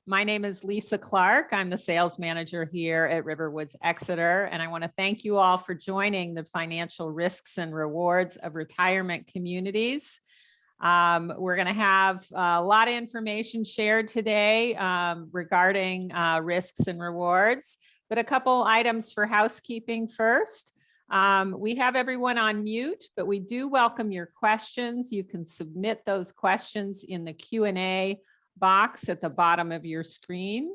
My name is Lisa Clark. I'm the sales manager here at RiverWoods Exeter, and I want to thank you all for joining the financial risks and rewards of retirement communities. We're going to have a lot of information shared today regarding risks and rewards, but a couple items for housekeeping first. We have everyone on mute, but we do welcome your questions. You can submit those questions in the Q&A box at the bottom of your screen.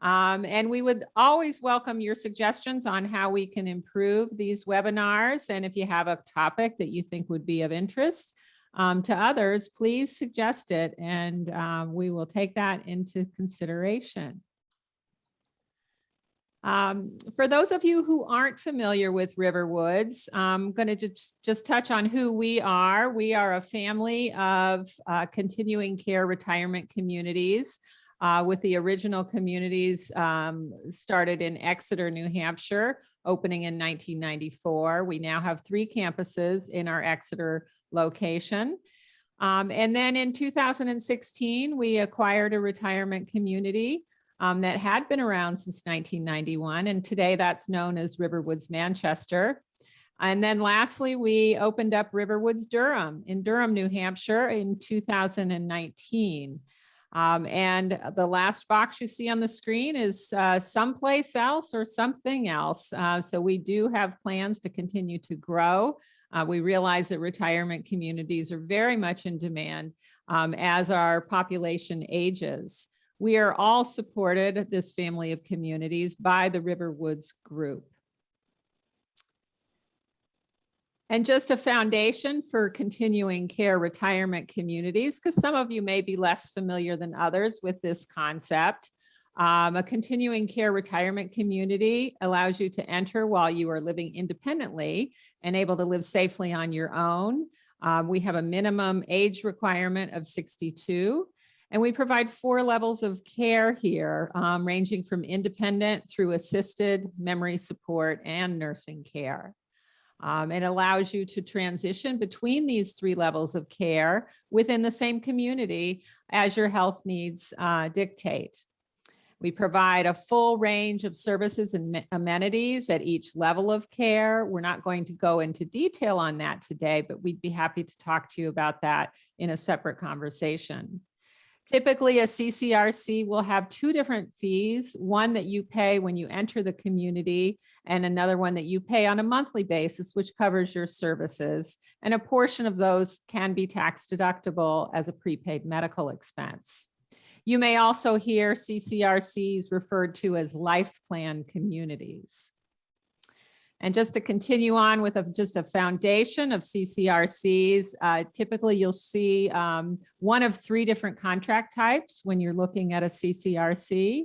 And we would always welcome your suggestions on how we can improve these webinars. And if you have a topic that you think would be of interest to others, please suggest it, and we will take that into consideration. For those of you who aren't familiar with RiverWoods, I'm going to just touch on who we are. We are a family of continuing care retirement communities, with the original communities started in Exeter, New Hampshire, opening in 1994. We now have 3 campuses in our Exeter location. And then in 2016, we acquired a retirement community that had been around since 1991, and today that's known as RiverWoods Manchester. And then lastly, we opened up RiverWoods Durham in Durham, New Hampshire in 2019. And the last box you see on the screen is someplace else or something else. So we do have plans to continue to grow. We realize that retirement communities are very much in demand as our population ages. We are all supported, this family of communities, by the RiverWoods Group. And just a foundation for continuing care retirement communities, because some of you may be less familiar than others with this concept. A continuing care retirement community allows you to enter while you are living independently and able to live safely on your own. We have a minimum age requirement of 62. And we provide 4 levels of care here, ranging from independent through assisted, memory support, and nursing care. It allows you to transition between these 3 levels of care within the same community as your health needs dictate. We provide a full range of services and amenities at each level of care. We're not going to go into detail on that today, but we'd be happy to talk to you about that in a separate conversation. Typically, a CCRC will have 2 different fees, one that you pay when you enter the community and another one that you pay on a monthly basis, which covers your services. And a portion of those can be tax deductible as a prepaid medical expense. You may also hear CCRCs referred to as life plan communities. And just to continue on with just a foundation of CCRCs, typically you'll see one of 3 different contract types when you're looking at a CCRC.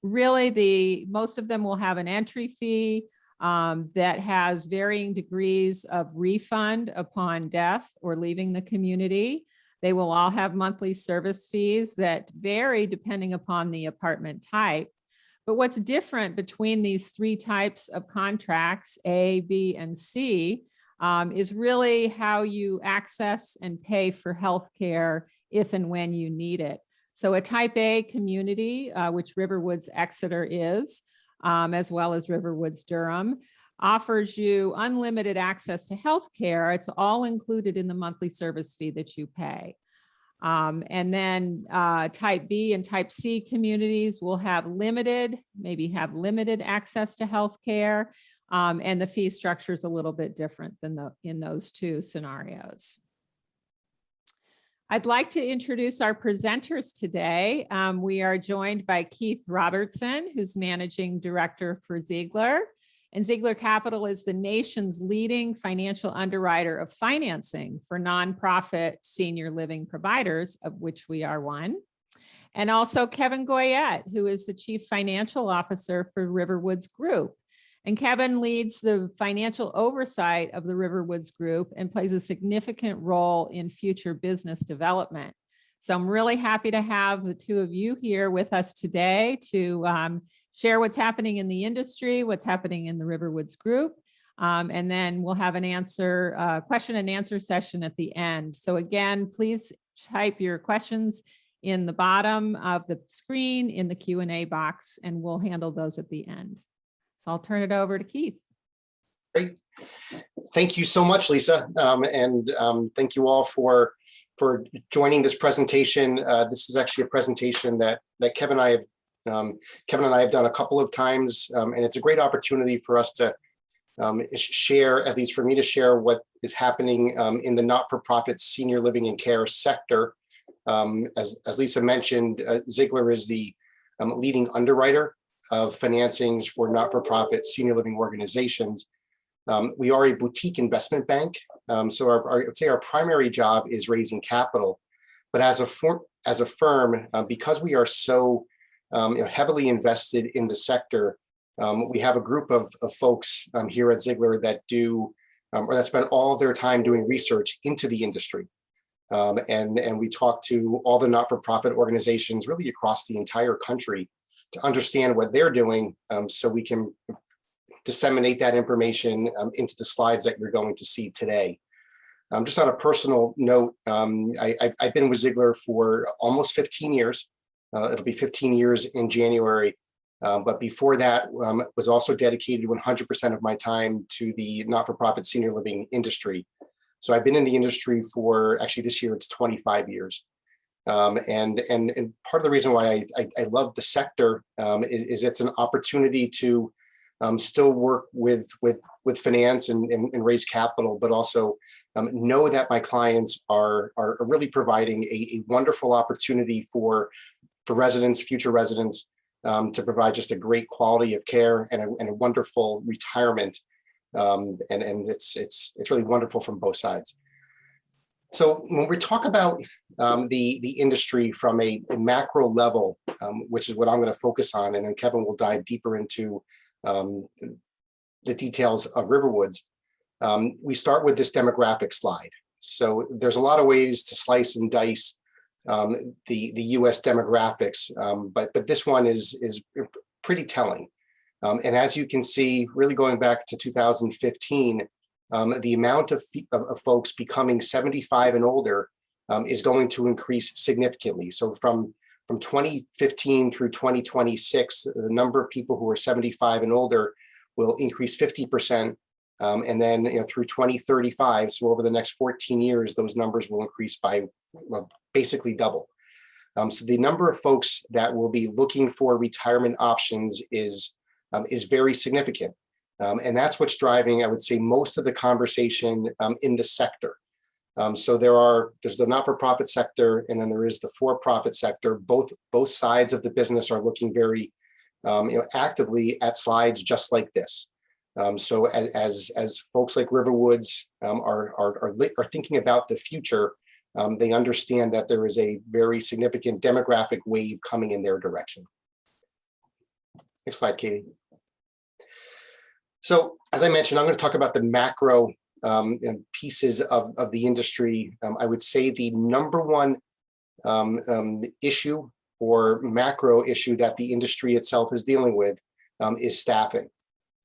Really, most of them will have an entry fee that has varying degrees of refund upon death or leaving the community. They will all have monthly service fees that vary depending upon the apartment type. But what's different between these 3 types of contracts, A, B, and C, is really how you access and pay for healthcare if and when you need it. So a type A community, which RiverWoods Exeter is, as well as RiverWoods Durham, offers you unlimited access to healthcare. It's all included in the monthly service fee that you pay. And then type B and type C communities will have limited access to healthcare, and the fee structure is a little bit different than in those 2 scenarios. I'd like to introduce our presenters today. We are joined by Keith Robertson, who's Managing Director for Zeigler. And Zeigler Capital is the nation's leading financial underwriter of financing for nonprofit senior living providers, of which we are one. And also Kevin Goyette, who is the Chief Financial Officer for RiverWoods Group. And Kevin leads the financial oversight of the RiverWoods Group and plays a significant role in future business development. So I'm really happy to have the 2 of you here with us today to share what's happening in the industry, what's happening in the RiverWoods Group, and then we'll have an question and answer session at the end. So again, please type your questions in the bottom of the screen in the Q&A box, and we'll handle those at the end. So I'll turn it over to Keith. Great. Thank you so much, Lisa. Thank you all for joining this presentation. This is actually a presentation that Kevin and I have done a couple of times, and it's a great opportunity for us to share, at least for me to share, what is happening in the not-for-profit senior living and care sector. As Lisa mentioned, Zeigler is the leading underwriter of financings for not-for-profit senior living organizations. We are a boutique investment bank, so I would say our primary job is raising capital. But as a firm, because we are so heavily invested in the sector, we have a group of folks here at Zeigler that do or that spend all of their time doing research into the industry. And we talk to all the not-for-profit organizations really across the entire country to understand what they're doing, so we can disseminate that information into the slides that you're going to see today. Just on a personal note, I've been with Zeigler for almost 15 years. It'll be 15 years in January. But before that, was also dedicated 100% of my time to the not-for-profit senior living industry. So I've been in the industry for, actually this year, it's 25 years. And part of the reason why I love the sector is it's an opportunity to still work with finance and raise capital, but also know that my clients are really providing a wonderful opportunity for residents, future residents, to provide just a great quality of care and a wonderful retirement. And it's really wonderful from both sides. So when we talk about the industry from a macro level, which is what I'm going to focus on, and then Kevin will dive deeper into the details of RiverWoods, we start with this demographic slide. So there's a lot of ways to slice and dice the U.S. demographics, but this one is pretty telling. And as you can see, really going back to 2015, the amount of folks becoming 75 and older is going to increase significantly. So from 2015 through 2026, the number of people who are 75 and older will increase 50%. And then through 2035, so over the next 14 years, those numbers will increase by basically double. So the number of folks that will be looking for retirement options is very significant. And that's what's driving, I would say, most of the conversation in the sector. So there's the not-for-profit sector, and then there is the for-profit sector. Both sides of the business are looking very actively at slides just like this. So as folks like RiverWoods are thinking about the future, they understand that there is a very significant demographic wave coming in their direction. Next slide, Katie. So as I mentioned, I'm going to talk about the macro pieces of the industry. I would say the number one issue or macro issue that the industry itself is dealing with is staffing.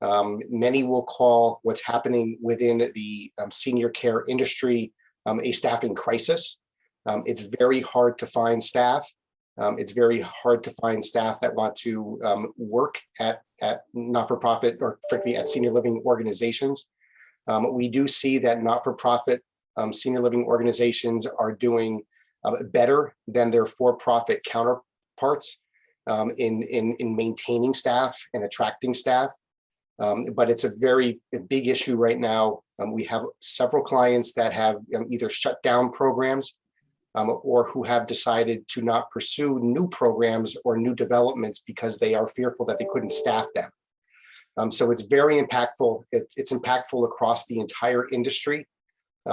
Many will call what's happening within the senior care industry a staffing crisis. It's very hard to find staff. It's very hard to find staff that want to work at not-for-profit or frankly at senior living organizations. We do see that not-for-profit senior living organizations are doing better than their for-profit counterparts in maintaining staff and attracting staff. But it's a very big issue right now. We have several clients that have either shut down programs or who have decided to not pursue new programs or new developments because they are fearful that they couldn't staff them. So it's very impactful. It's impactful across the entire industry. There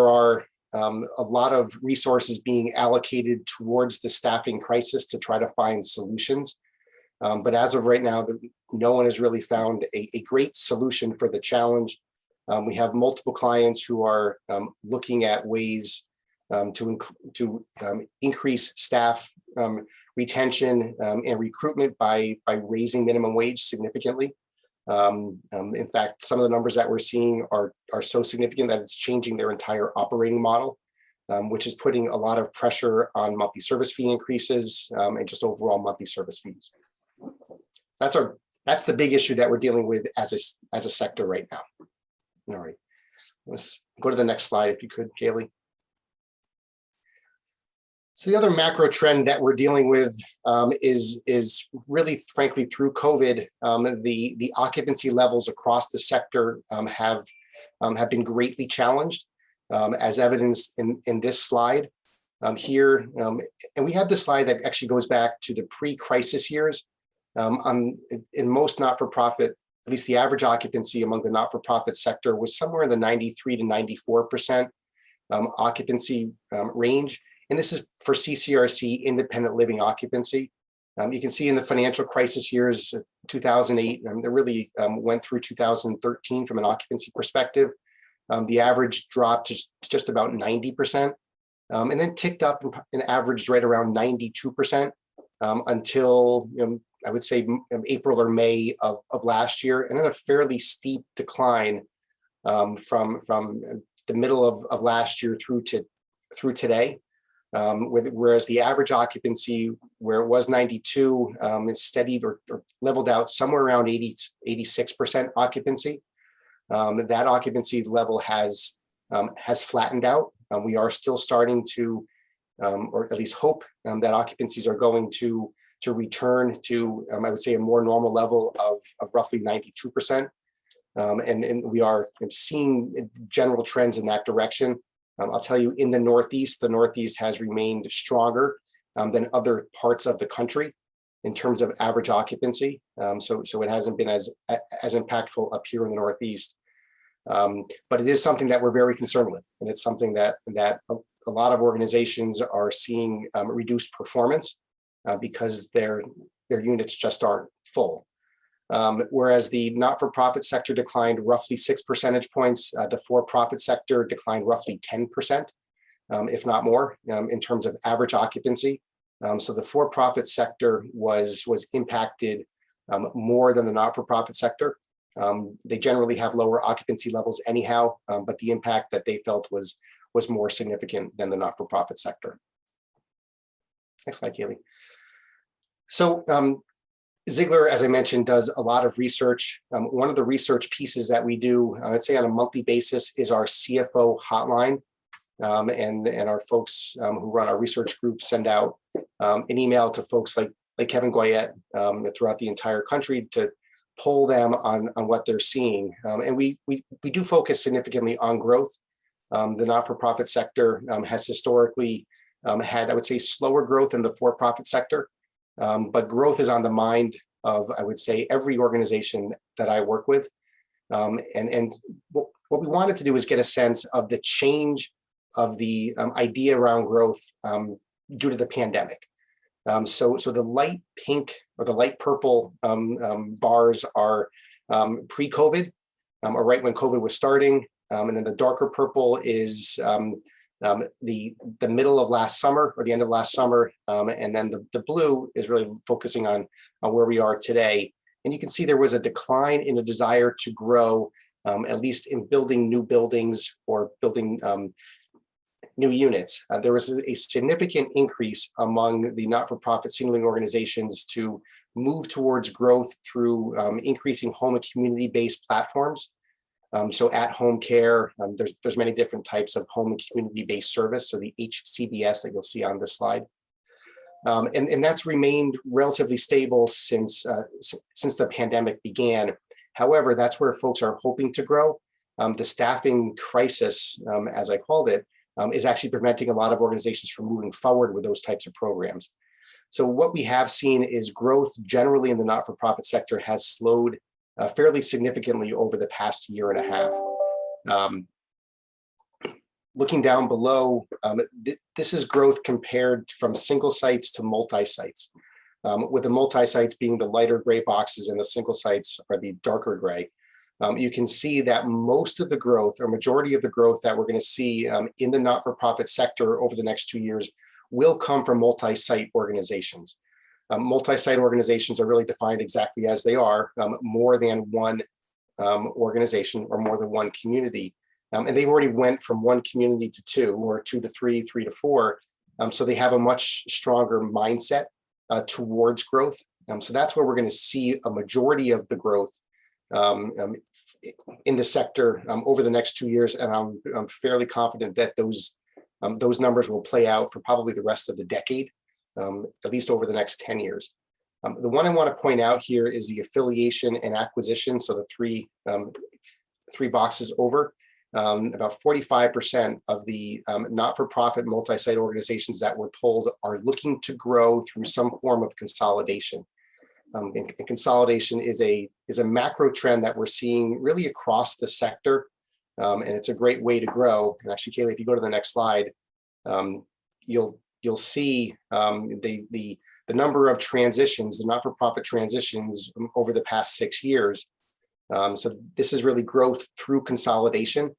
are a lot of resources being allocated towards the staffing crisis to try to find solutions. But as of right now, no one has really found a great solution for the challenge. We have multiple clients who are looking at ways to increase staff retention and recruitment by raising minimum wage significantly. In fact, some of the numbers that we're seeing are so significant that it's changing their entire operating model. which is putting a lot of pressure on monthly service fee increases and just overall monthly service fees. That's the big issue that we're dealing with as a sector right now. All right, let's go to the next slide if you could, Kaylee. So the other macro trend that we're dealing with is really, frankly, through COVID, the occupancy levels across the sector have been greatly challenged, as evidenced in this slide here. And we have this slide that actually goes back to the pre-crisis years. In most not-for-profit, at least the average occupancy among the not-for-profit sector was somewhere in the 93 to 94% occupancy range. And this is for CCRC, independent living occupancy. You can see in the financial crisis years, 2008, they really went through 2013 from an occupancy perspective. The average dropped to just about 90%, and then ticked up and averaged right around 92% until I would say April or May of last year, and then a fairly steep decline from the middle of last year through today. Whereas the average occupancy, where it was 92, is steadied or leveled out somewhere around 86% occupancy. That occupancy level has flattened out. We are still starting to, or at least hope that occupancies are going to return to, I would say, a more normal level of roughly 92%. And we are seeing general trends in that direction. I'll tell you, in the Northeast has remained stronger than other parts of the country in terms of average occupancy. So it hasn't been as impactful up here in the Northeast. But it is something that we're very concerned with, and it's something that a lot of organizations are seeing reduced performance because their units just aren't full. Whereas the not-for-profit sector declined roughly 6 percentage points, the for-profit sector declined roughly 10%, if not more, in terms of average occupancy. So the for-profit sector was impacted more than the not-for-profit sector. They generally have lower occupancy levels anyhow, but the impact that they felt was more significant than the not-for-profit sector. Next slide, Kaylee. So Zeigler, as I mentioned, does a lot of research. One of the research pieces that we do, I'd say on a monthly basis, is our CFO hotline. And our folks who run our research group send out an email to folks like Kevin Goyette throughout the entire country to poll them on what they're seeing. And we do focus significantly on growth. The not-for-profit sector has historically had, I would say, slower growth in the for-profit sector. But growth is on the mind of, I would say, every organization that I work with. And what we wanted to do is get a sense of the change of the idea around growth due to the pandemic. So the light pink or the light purple bars are pre-COVID, or right when COVID was starting. And then the darker purple is the middle of last summer or the end of last summer. And then the blue is really focusing on where we are today. And you can see there was a decline in a desire to grow, at least in building new buildings or building new units. There was a significant increase among the not-for-profit signaling organizations to move towards growth through increasing home and community-based platforms. So at-home care, there's many different types of home and community-based service, so the HCBS that you'll see on this slide. And that's remained relatively stable since the pandemic began. However, that's where folks are hoping to grow. The staffing crisis, as I called it, is actually preventing a lot of organizations from moving forward with those types of programs. So what we have seen is growth generally in the not-for-profit sector has slowed fairly significantly over the past year and a half. Looking down below, this is growth compared from single sites to multi-sites, with the multi-sites being the lighter gray boxes and the single sites are the darker gray. You can see that most of the growth or majority of the growth that we're going to see in the not-for-profit sector over the next 2 years will come from multi-site organizations. Multi-site organizations are really defined exactly as they are, more than one organization or more than one community. And they've already went from 1 community to 2, or 2 to 3, 3 to 4. So they have a much stronger mindset towards growth. So that's where we're going to see a majority of the growth in the sector over the next 2 years. And I'm fairly confident that those numbers will play out for probably the rest of the decade, at least over the next 10 years. The one I want to point out here is the affiliation and acquisition. So the three boxes over. About 45% of the not-for-profit multi-site organizations that were polled are looking to grow through some form of consolidation. And consolidation is a macro trend that we're seeing really across the sector, and it's a great way to grow. And actually, Kaylee, if you go to the next slide, you'll see the number of transitions, the not-for-profit transitions over the past 6 years. So this is really growth through consolidation.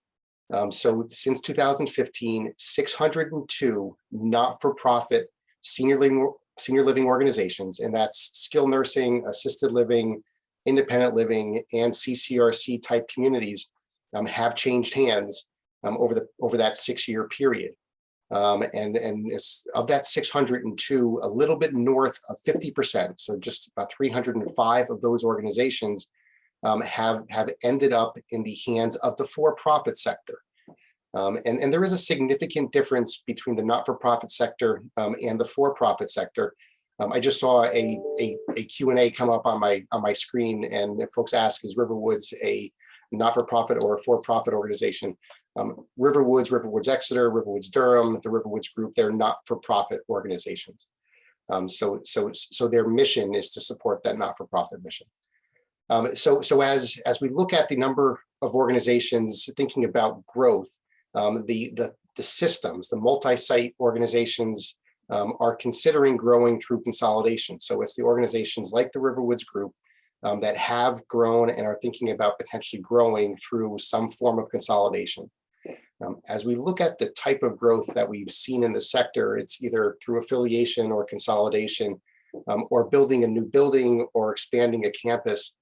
So since 2015, 602 not-for-profit senior living organizations, and that's skilled nursing, assisted living, independent living, and CCRC type communities have changed hands over that 6-year period. And it's, of that 602, a little bit north of 50%, so just about 305 of those organizations have ended up in the hands of the for-profit sector. And there is a significant difference between the not-for-profit sector and the for-profit sector. I just saw a Q&A come up on my screen, and folks ask, is RiverWoods a not-for-profit or a for-profit organization? RiverWoods Exeter, RiverWoods Durham, the RiverWoods Group, they're not-for-profit organizations. So their mission is to support that not-for-profit mission. So as we look at the number of organizations thinking about growth, the systems, the multi-site organizations are considering growing through consolidation. So it's the organizations like the RiverWoods Group that have grown and are thinking about potentially growing through some form of consolidation. As we look at the type of growth that we've seen in the sector, it's either through affiliation or consolidation, or building a new building or expanding a campus.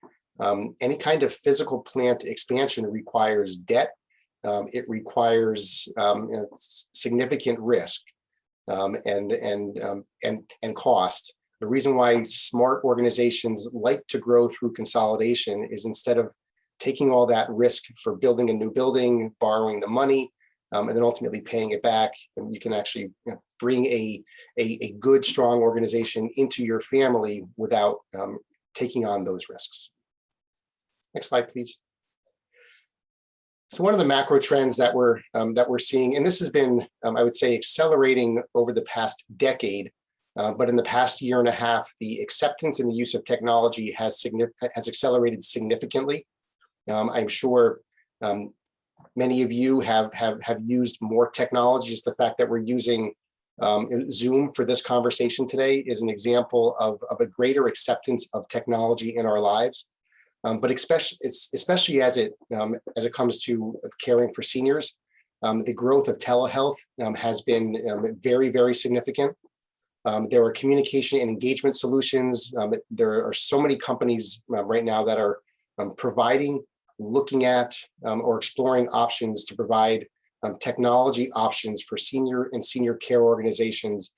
Any kind of physical plant expansion requires debt. It requires significant risk and cost. The reason why smart organizations like to grow through consolidation is, instead of taking all that risk for building a new building, borrowing the money, and then ultimately paying it back, and you can actually bring a good, strong organization into your family without taking on those risks. Next slide, please. So one of the macro trends that we're seeing, and this has been, I would say, accelerating over the past decade, but in the past year and a half, the acceptance and the use of technology has accelerated significantly. I'm sure many of you have used more technology. Just the fact that we're using Zoom for this conversation today is an example of a greater acceptance of technology in our lives. But especially as it comes to caring for seniors, the growth of telehealth has been very, very significant. There are communication and engagement solutions. There are so many companies right now that are providing, looking at, or exploring options to provide technology options for senior care organizations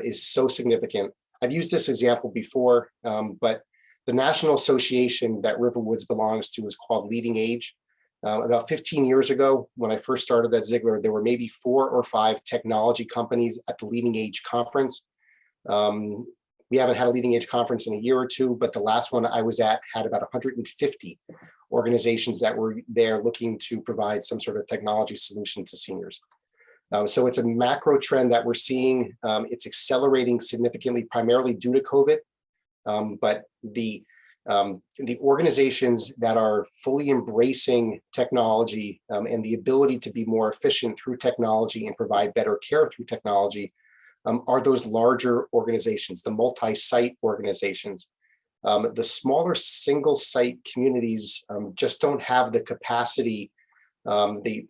is so significant. I've used this example before, but the national association that RiverWoods belongs to is called Leading Age. About 15 years ago, when I first started at Zeigler, there were maybe 4 or 5 technology companies at the Leading Age conference. We haven't had a Leading Age conference in a year or two, but the last one I was at had about 150 organizations that were there looking to provide some sort of technology solution to seniors. So it's a macro trend that we're seeing. It's accelerating significantly, primarily due to COVID. But the organizations that are fully embracing technology and the ability to be more efficient through technology and provide better care through technology are those larger organizations, the multi-site organizations. The smaller single-site communities just don't have the capacity, the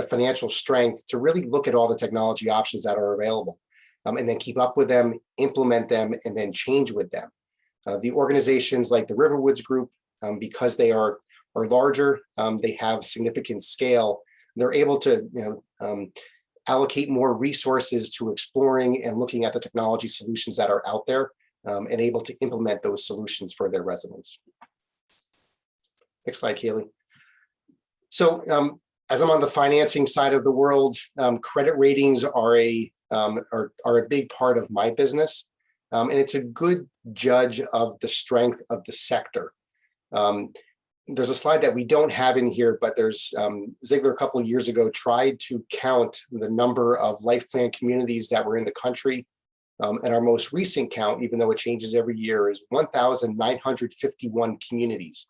financial strength to really look at all the technology options that are available, and then keep up with them, implement them, and then change with them. The organizations like the RiverWoods Group, because they are larger, they have significant scale, they're able to allocate more resources to exploring and looking at the technology solutions that are out there, and able to implement those solutions for their residents. Next slide, Kaylee. So as I'm on the financing side of the world, credit ratings are a big part of my business, and it's a good judge of the strength of the sector. There's a slide that we don't have in here, but there's Zeigler a couple of years ago tried to count the number of life plan communities that were in the country. And our most recent count, even though it changes every year, is 1,951 communities.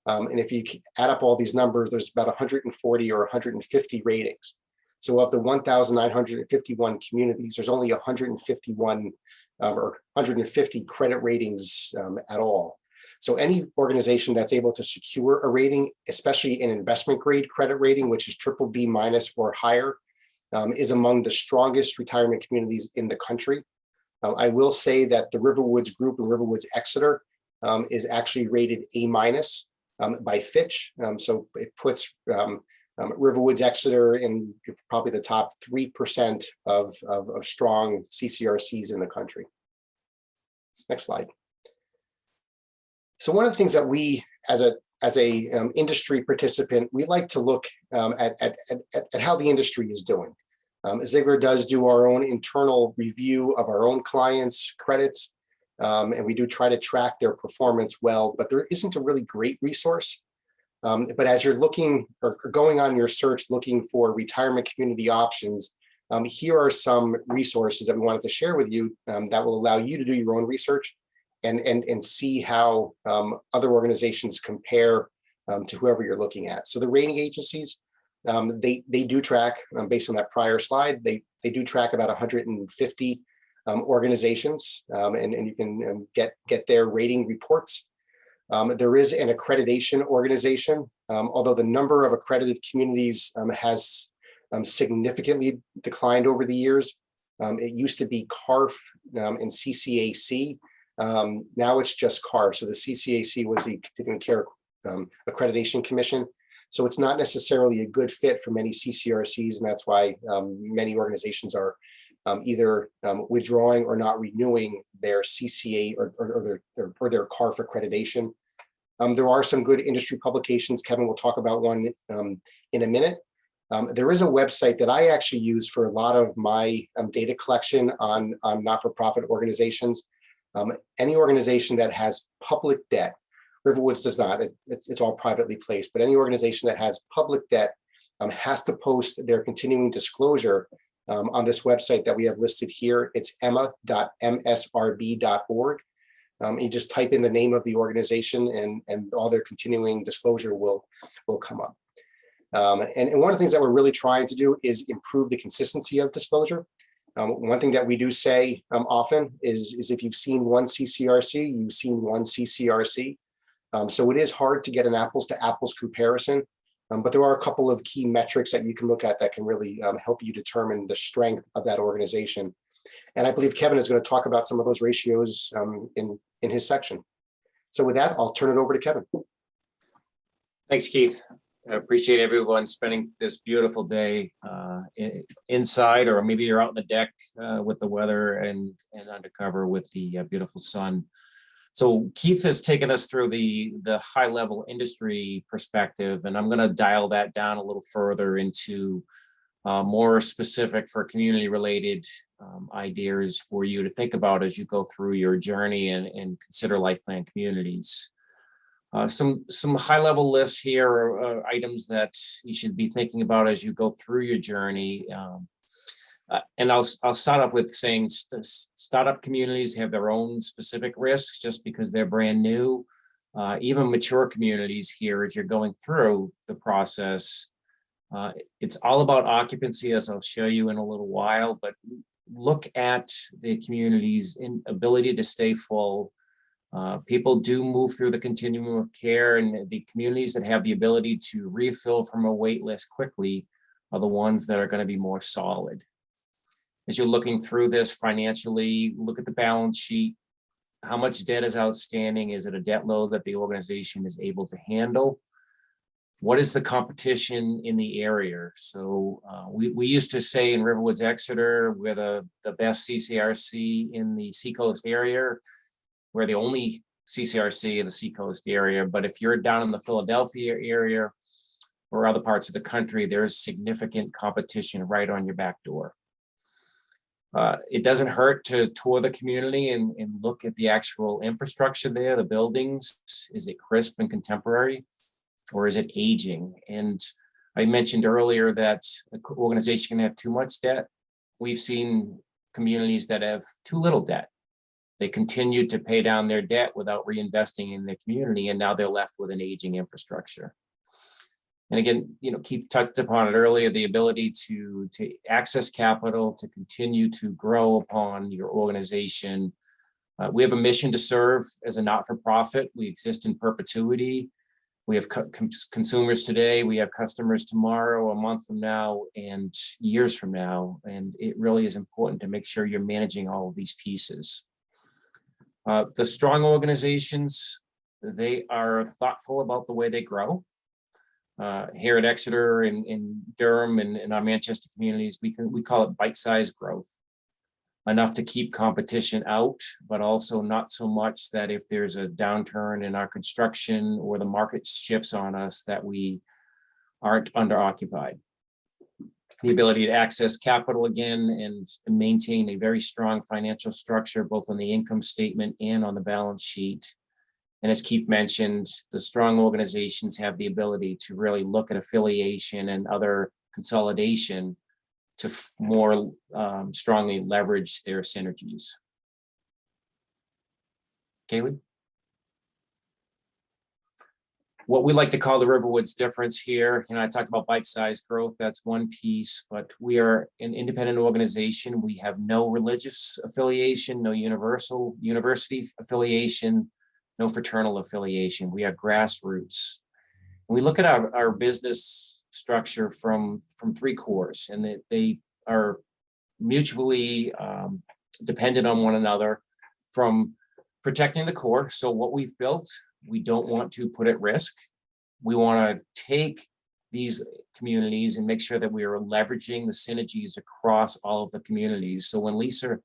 And if you add up all these numbers, there's about 140 or 150 ratings. So of the 1,951 communities, there's only 151 or 150 credit ratings at all. So any organization that's able to secure a rating, especially an investment grade credit rating, which is BBB- or higher, is among the strongest retirement communities in the country. I will say that the RiverWoods Group and RiverWoods Exeter is actually rated A- by Fitch. So it puts RiverWoods Exeter in probably the top 3% of strong CCRCs in the country. Next slide. So one of the things that we, as a industry participant, we like to look at how the industry is doing. Zeigler does do our own internal review of our own clients' credits, and we do try to track their performance well, but there isn't a really great resource. But as you're looking or going on your search, looking for retirement community options, here are some resources that we wanted to share with you that will allow you to do your own research and see how other organizations compare to whoever you're looking at. So the rating agencies, they do track, based on that prior slide, they do track about 150 organizations, and you can get their rating reports. There is an accreditation organization, although the number of accredited communities has significantly declined over the years. It used to be CARF and CCAC. Now it's just CARF. So the CCAC was the Continuing Care Accreditation Commission. So it's not necessarily a good fit for many CCRCs, and that's why many organizations are either withdrawing or not renewing their CCA or their CARF accreditation. There are some good industry publications. Kevin will talk about one in a minute. There is a website that I actually use for a lot of my data collection on not-for-profit organizations. Any organization that has public debt, RiverWoods does not, it's all privately placed, but any organization that has public debt has to post their continuing disclosure on this website that we have listed here. It's emma.msrb.org. You just type in the name of the organization and all their continuing disclosure will come up. And one of the things that we're really trying to do is improve the consistency of disclosure. One thing that we do say often is if you've seen one CCRC, you've seen one CCRC. So it is hard to get an apples to apples comparison, but there are a couple of key metrics that you can look at that can really help you determine the strength of that organization. And I believe Kevin is going to talk about some of those ratios in his section. So with that, I'll turn it over to Kevin. Thanks, Keith. I appreciate everyone spending this beautiful day inside, or maybe you're out on the deck with the weather and undercover with the beautiful sun. So Keith has taken us through the high level industry perspective, and I'm going to dial that down a little further into more specific for community related ideas for you to think about as you go through your journey and consider life plan communities. Some high level lists here are items that you should be thinking about as you go through your journey. And I'll start off with saying startup communities have their own specific risks just because they're brand new. Even mature communities here, as you're going through the process, it's all about occupancy, as I'll show you in a little while, but look at the community's ability to stay full. People do move through the continuum of care, and the communities that have the ability to refill from a wait list quickly are the ones that are going to be more solid. As you're looking through this financially, look at the balance sheet. How much debt is outstanding? Is it a debt load that the organization is able to handle? What is the competition in the area? So we used to say in RiverWoods Exeter, we're the best CCRC in the Seacoast area. We're the only CCRC in the Seacoast area. But if you're down in the Philadelphia area or other parts of the country, there's significant competition right on your back door. It doesn't hurt to tour the community and look at the actual infrastructure there, the buildings. Is it crisp and contemporary, or is it aging? And I mentioned earlier that an organization can have too much debt. We've seen communities that have too little debt. They continue to pay down their debt without reinvesting in the community, and now they're left with an aging infrastructure. And again, Keith touched upon it earlier, the ability to access capital, to continue to grow upon your organization. We have a mission to serve as a not-for-profit. We exist in perpetuity. We have consumers today, we have customers tomorrow, a month from now, and years from now. And it really is important to make sure you're managing all of these pieces. The strong organizations, they are thoughtful about the way they grow. Here at Exeter and in Durham and in our Manchester communities, we call it bite-sized growth. Enough to keep competition out, but also not so much that if there's a downturn in our construction or the market shifts on us that we aren't under-occupied. The ability to access capital again and maintain a very strong financial structure, both on the income statement and on the balance sheet. And as Keith mentioned, the strong organizations have the ability to really look at affiliation and other consolidation to more strongly leverage their synergies. Kaylee? What we like to call the RiverWoods difference here, I talked about bite-sized growth, that's one piece, but we are an independent organization. We have no religious affiliation, no university affiliation, no fraternal affiliation. We are grassroots. And we look at our business structure from three cores, and they are mutually dependent on one another, from protecting the core. So what we've built, we don't want to put at risk. We want to take these communities and make sure that we are leveraging the synergies across all of the communities. So when Lisa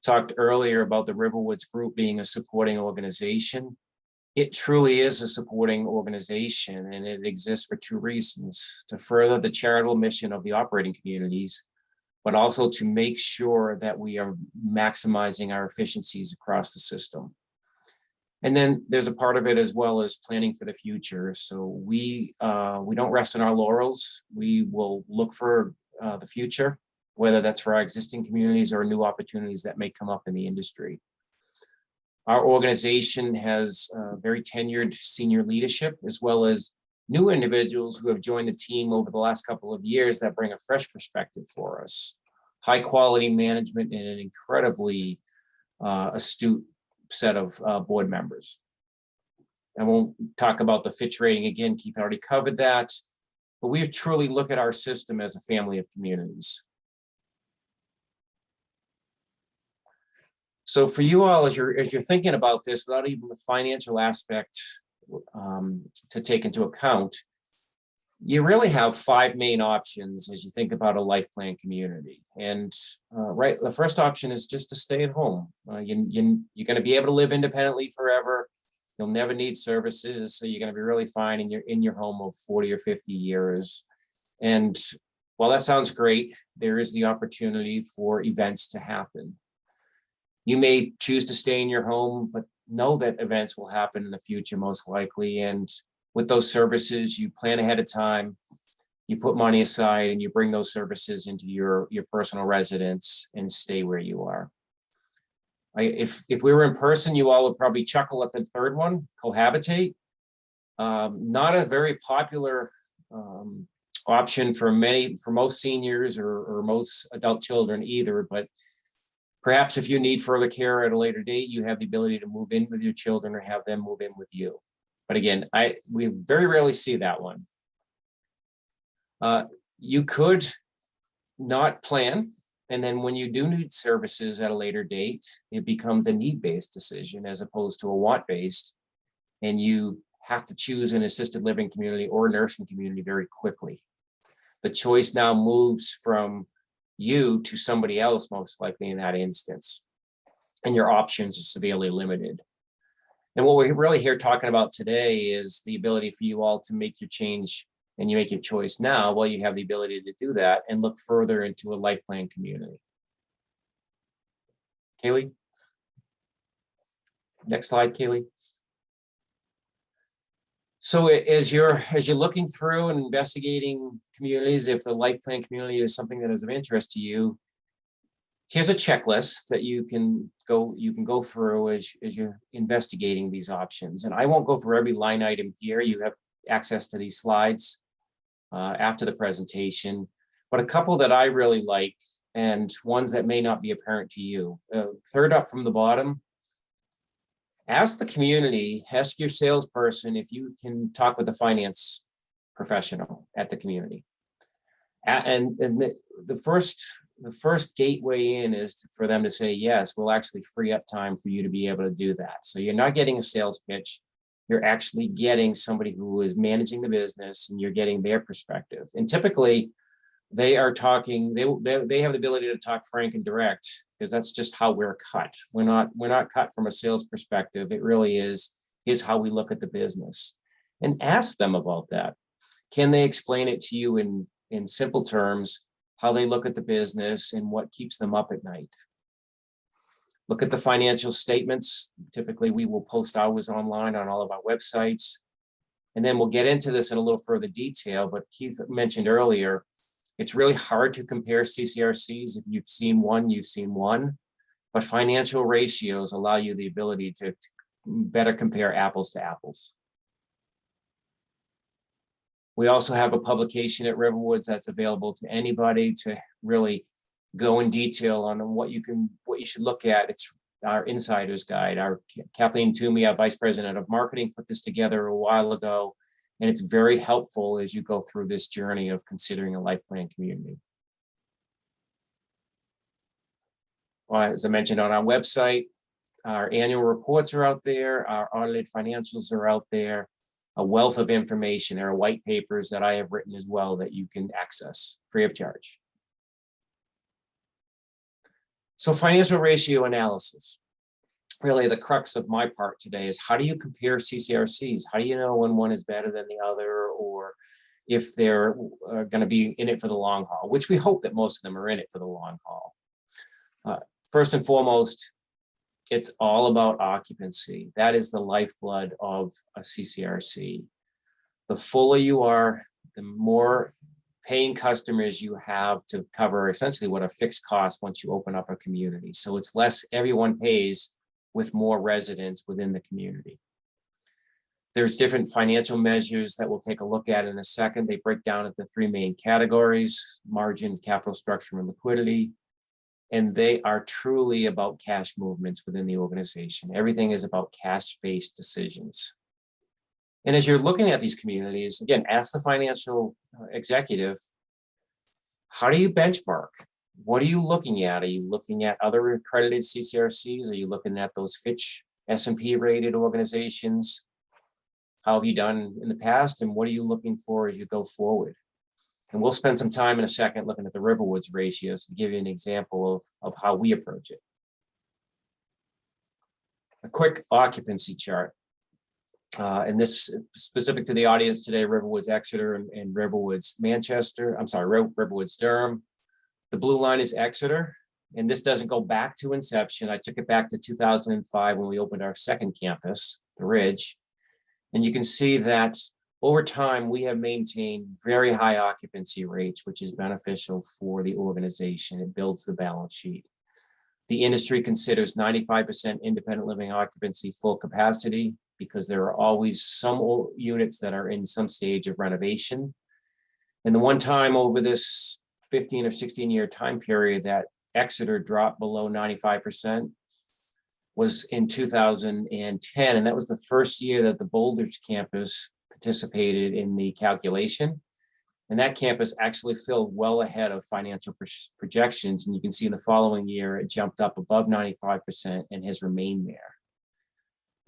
talked earlier about the RiverWoods Group being a supporting organization, it truly is a supporting organization, and it exists for two reasons: to further the charitable mission of the operating communities, but also to make sure that we are maximizing our efficiencies across the system. And then there's a part of it as well as planning for the future. So we don't rest on our laurels. We will look for the future, whether that's for our existing communities or new opportunities that may come up in the industry. Our organization has very tenured senior leadership, as well as new individuals who have joined the team over the last couple of years that bring a fresh perspective for us. High quality management and an incredibly astute set of board members. I won't talk about the Fitch rating again, Keith already covered that, but we truly look at our system as a family of communities. So for you all, as you're thinking about this, without even the financial aspect to take into account, you really have five main options as you think about a life plan community. And the first option is just to stay at home. You're going to be able to live independently forever. You'll never need services, so you're going to be really fine in your home of 40 or 50 years. And while that sounds great, there is the opportunity for events to happen. You may choose to stay in your home, but know that events will happen in the future, most likely. And with those services, you plan ahead of time, you put money aside, and you bring those services into your personal residence and stay where you are. If we were in person, you all would probably chuckle at the third one, cohabitate. Not a very popular option for most seniors or most adult children either, but perhaps if you need further care at a later date, you have the ability to move in with your children or have them move in with you. But again, we very rarely see that one. You could not plan, and then when you do need services at a later date, it becomes a need-based decision as opposed to a want-based, and you have to choose an assisted living community or a nursing community very quickly. The choice now moves from you to somebody else, most likely in that instance, and your options are severely limited. And what we're really here talking about today is the ability for you all to make your change and you make your choice now while you have the ability to do that and look further into a life plan community. Kaylee? Next slide, Kaylee. So as you're looking through and investigating communities, if the life plan community is something that is of interest to you, here's a checklist that you can go through as you're investigating these options. And I won't go through every line item here. You have access to these slides after the presentation, but a couple that I really like and ones that may not be apparent to you. Third up from the bottom, ask the community, ask your salesperson if you can talk with the finance professional at the community. And the first gateway in is for them to say, yes, we'll actually free up time for you to be able to do that. So you're not getting a sales pitch, you're actually getting somebody who is managing the business and you're getting their perspective. And typically they are talking, they have the ability to talk frank and direct, because that's just how we're cut. We're not cut from a sales perspective. It really is how we look at the business. And ask them about that. Can they explain it to you in simple terms, how they look at the business and what keeps them up at night? Look at the financial statements. Typically, we will post ours online on all of our websites. And then we'll get into this in a little further detail, but Keith mentioned earlier, it's really hard to compare CCRCs. If you've seen one, you've seen one. But financial ratios allow you the ability to better compare apples to apples. We also have a publication at RiverWoods that's available to anybody to really go in detail on what you should look at. It's our insider's guide. Our Kathleen Toomey, our vice president of marketing, put this together a while ago, and it's very helpful as you go through this journey of considering a life plan community. Well, as I mentioned, on our website, our annual reports are out there, our audited financials are out there. A wealth of information. There are white papers that I have written as well that you can access free of charge. So financial ratio analysis. Really the crux of my part today is how do you compare CCRCs? How do you know when one is better than the other, or if they're going to be in it for the long haul, which we hope that most of them are in it for the long haul. First and foremost, it's all about occupancy. That is the lifeblood of a CCRC. The fuller you are, the more paying customers you have to cover essentially what a fixed cost once you open up a community. So it's less, everyone pays with more residents within the community. There's different financial measures that we'll take a look at in a second. They break down into three main categories: margin, capital structure, and liquidity. And they are truly about cash movements within the organization. Everything is about cash-based decisions. And as you're looking at these communities, again, ask the financial executive, how do you benchmark? What are you looking at? Are you looking at other accredited CCRCs? Are you looking at those Fitch S&P rated organizations? How have you done in the past? And what are you looking for as you go forward? And we'll spend some time in a second looking at the RiverWoods ratios to give you an example of how we approach it. A quick occupancy chart. And this specific to the audience today, RiverWoods Exeter and RiverWoods Manchester. I'm sorry, RiverWoods Durham. The blue line is Exeter. And this doesn't go back to inception. I took it back to 2005 when we opened our second campus, the Ridge. And you can see that over time, we have maintained very high occupancy rates, which is beneficial for the organization. It builds the balance sheet. The industry considers 95% independent living occupancy full capacity because there are always some units that are in some stage of renovation. And the one time over this 15 or 16 year time period that Exeter dropped below 95% was in 2010. And that was the first year that the Boulders campus participated in the calculation. And that campus actually filled well ahead of financial projections. And you can see in the following year, it jumped up above 95% and has remained there.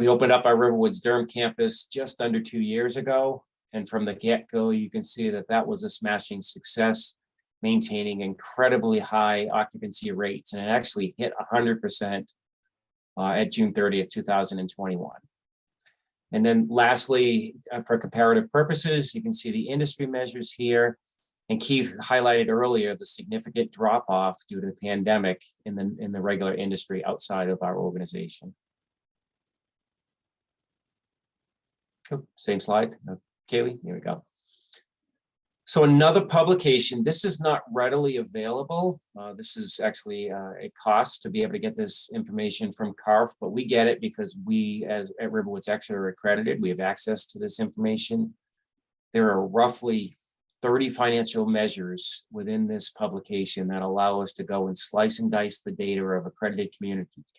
We opened up our RiverWoods Durham campus just under 2 years ago. And from the get-go, you can see that that was a smashing success, maintaining incredibly high occupancy rates. And it actually hit 100% at June 30th, 2021. And then lastly, for comparative purposes, you can see the industry measures here. And Keith highlighted earlier the significant drop off due to the pandemic in the regular industry outside of our organization. Oh, same slide. Kaylee, here we go. So another publication, this is not readily available. This is actually a cost to be able to get this information from CARF, but we get it because we, as at RiverWoods Exeter, are accredited. We have access to this information. There are roughly 30 financial measures within this publication that allow us to go and slice and dice the data of accredited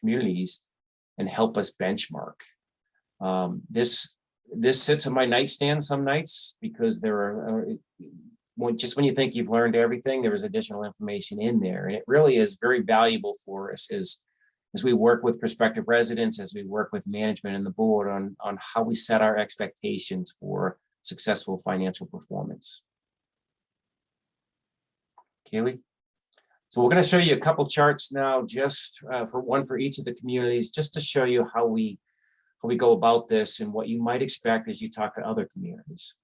communities and help us benchmark. This sits on my nightstand some nights because there are, just when you think you've learned everything, there is additional information in there. And it really is very valuable for us as we work with prospective residents, as we work with management and the board on how we set our expectations for successful financial performance. Kaylee? So we're going to show you a couple charts now, just for each of the communities, just to show you how we go about this and what you might expect as you talk to other communities.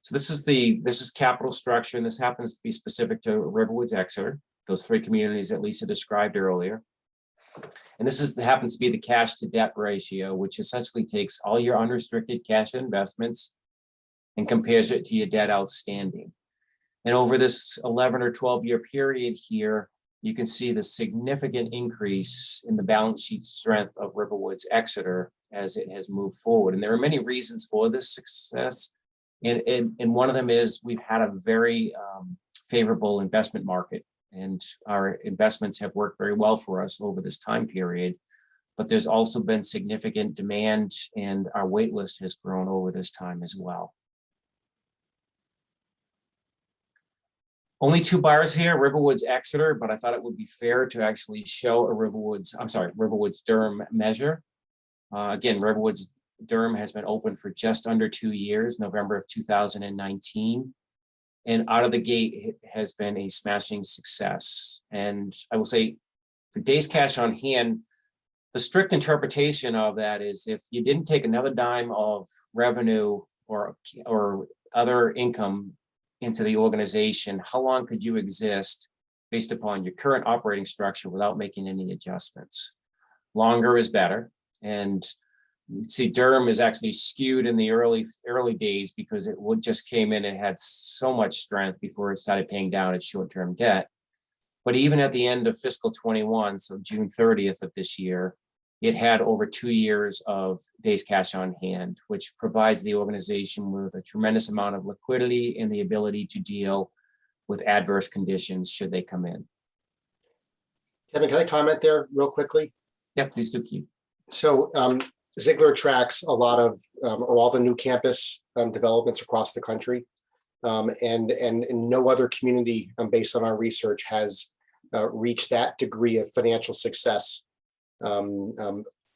So this is capital structure, and this happens to be specific to RiverWoods Exeter, those 3 communities that Lisa described earlier. And this happens to be the cash to debt ratio, which essentially takes all your unrestricted cash investments and compares it to your debt outstanding. And over this 11 or 12-year period here, you can see the significant increase in the balance sheet strength of RiverWoods Exeter as it has moved forward. And there are many reasons for this success. And one of them is we've had a very favorable investment market, and our investments have worked very well for us over this time period. But there's also been significant demand, and our wait list has grown over this time as well. Only 2 bars here, RiverWoods Exeter, but I thought it would be fair to actually show a RiverWoods Durham measure. Again, RiverWoods Durham has been open for just under 2 years, November of 2019. And out of the gate, it has been a smashing success. And I will say, for days cash on hand, the strict interpretation of that is if you didn't take another dime of revenue or other income into the organization, how long could you exist based upon your current operating structure without making any adjustments? Longer is better. And you see Durham is actually skewed in the early days because it just came in and had so much strength before it started paying down its short-term debt. But even at the end of fiscal 21, so June 30th of this year, it had over 2 years of days cash on hand, which provides the organization with a tremendous amount of liquidity and the ability to deal with adverse conditions should they come in. Kevin, can I comment there real quickly? Yeah, please do, Keith. So Zeigler tracks a lot of or all the new campus developments across the country, and no other community, based on our research, has reached that degree of financial success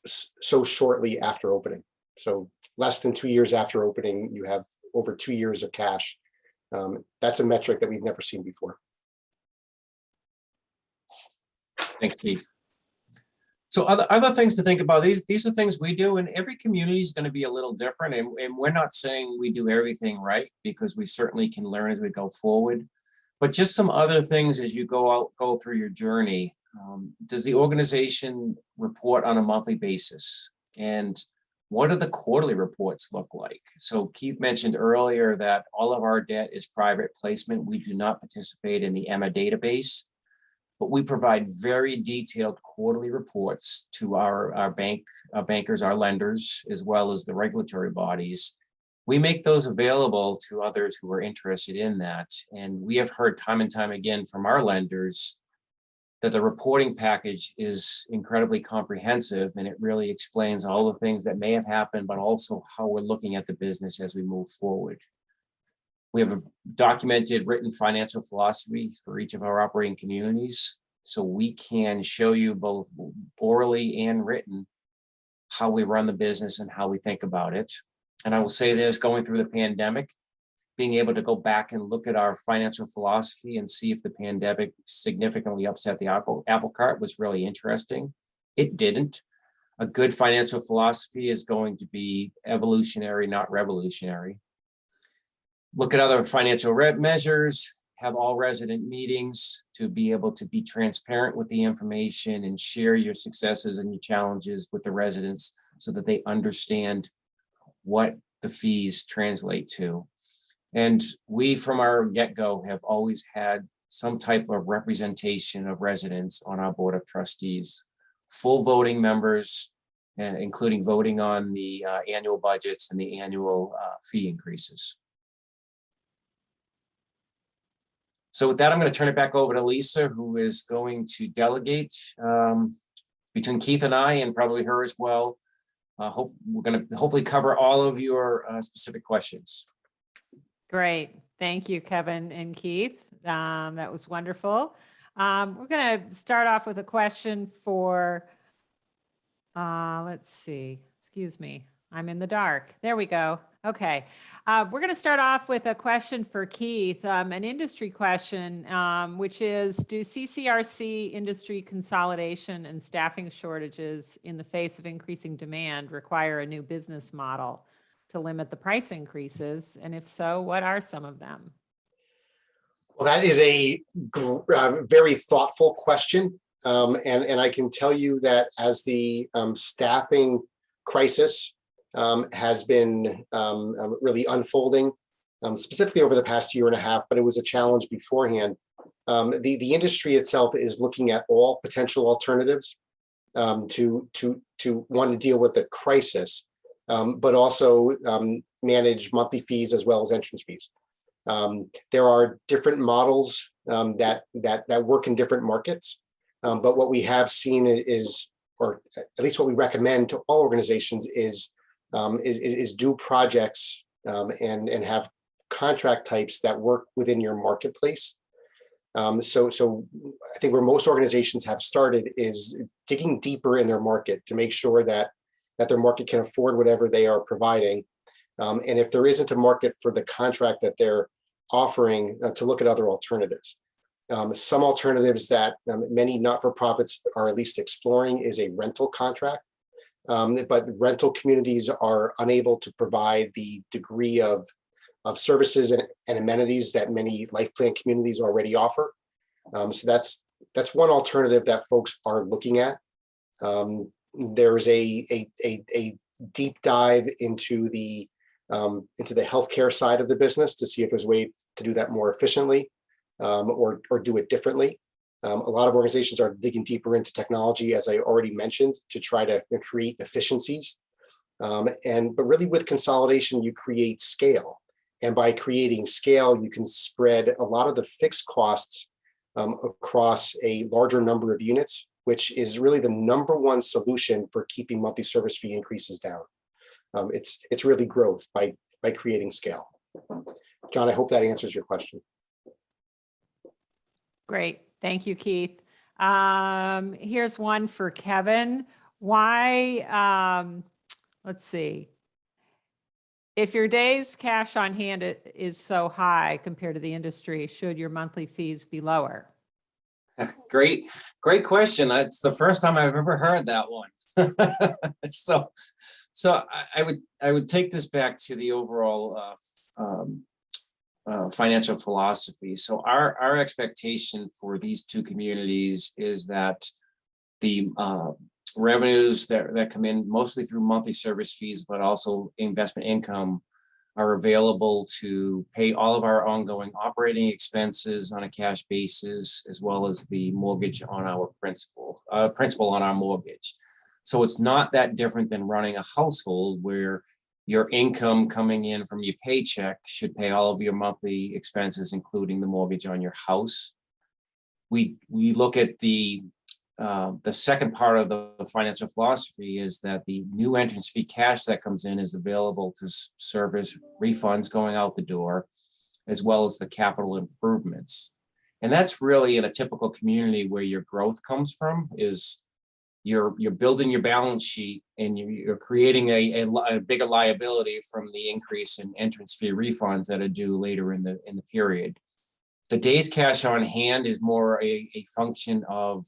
so shortly after opening. So less than 2 years after opening, you have over 2 years of cash. That's a metric that we've never seen before. Thanks, Keith. So other things to think about, these are things we do, and every community is going to be a little different. And we're not saying we do everything right, because we certainly can learn as we go forward. But just some other things as you go through your journey. Does the organization report on a monthly basis? And what do the quarterly reports look like? So Keith mentioned earlier that all of our debt is private placement. We do not participate in the EMA database, but we provide very detailed quarterly reports to our bankers, our lenders, as well as the regulatory bodies. We make those available to others who are interested in that. And we have heard time and time again from our lenders that the reporting package is incredibly comprehensive, and it really explains all the things that may have happened, but also how we're looking at the business as we move forward. We have a documented written financial philosophy for each of our operating communities. so we can show you both orally and written how we run the business and how we think about it. And I will say this, going through the pandemic, being able to go back and look at our financial philosophy and see if the pandemic significantly upset the apple cart was really interesting. It didn't. A good financial philosophy is going to be evolutionary, not revolutionary. Look at other financial measures, have all resident meetings to be able to be transparent with the information and share your successes and your challenges with the residents so that they understand what the fees translate to. And we, from our get-go, have always had some type of representation of residents on our Board of Trustees, full voting members, including voting on the annual budgets and the annual fee increases. So with that, I'm going to turn it back over to Lisa, who is going to delegate between Keith and I, and probably her as well. We're going to hopefully cover all of your specific questions. Great. Thank you, Kevin and Keith. That was wonderful. We're going to start off with a question for, let's see, excuse me, I'm in the dark. There we go. Okay. We're going to start off with a question for Keith, an industry question, which is, do CCRC industry consolidation and staffing shortages in the face of increasing demand require a new business model to limit the price increases? And if so, what are some of them? Well, that is a very thoughtful question. And I can tell you that as the staffing crisis has been really unfolding, specifically over the past year and a half, but it was a challenge beforehand. The industry itself is looking at all potential alternatives to want to deal with the crisis, but also manage monthly fees as well as entrance fees. There are different models that work in different markets, but what we have seen is, or at least what we recommend to all organizations is do projects and have contract types that work within your marketplace. So I think where most organizations have started is digging deeper in their market to make sure that their market can afford whatever they are providing. And if there isn't a market for the contract that they're offering, to look at other alternatives. Some alternatives that many not-for-profits are at least exploring is a rental contract. But rental communities are unable to provide the degree of services and amenities that many life plan communities already offer. So that's one alternative that folks are looking at. There's a deep dive into the healthcare side of the business to see if there's a way to do that more efficiently or do it differently. A lot of organizations are digging deeper into technology, as I already mentioned, to try to create efficiencies. But really with consolidation, you create scale. And by creating scale, you can spread a lot of the fixed costs across a larger number of units, which is really the #1 solution for keeping monthly service fee increases down. It's really growth by creating scale. John, I hope that answers your question. Great. Thank you, Keith. Here's one for Kevin. Why, let's see. If your days cash on hand is so high compared to the industry, should your monthly fees be lower? Great question. It's the first time I've ever heard that one. So I would take this back to the overall financial philosophy. So our expectation for these two communities is that the revenues that come in mostly through monthly service fees, but also investment income, are available to pay all of our ongoing operating expenses on a cash basis, as well as the mortgage on our principal on our mortgage. So it's not that different than running a household where your income coming in from your paycheck should pay all of your monthly expenses, including the mortgage on your house. We look at the second part of the financial philosophy is that the new entrance fee cash that comes in is available to service refunds going out the door, as well as the capital improvements. And that's really in a typical community where your growth comes from, is you're building your balance sheet and you're creating a bigger liability from the increase in entrance fee refunds that are due later in the period. The days cash on hand is more a function of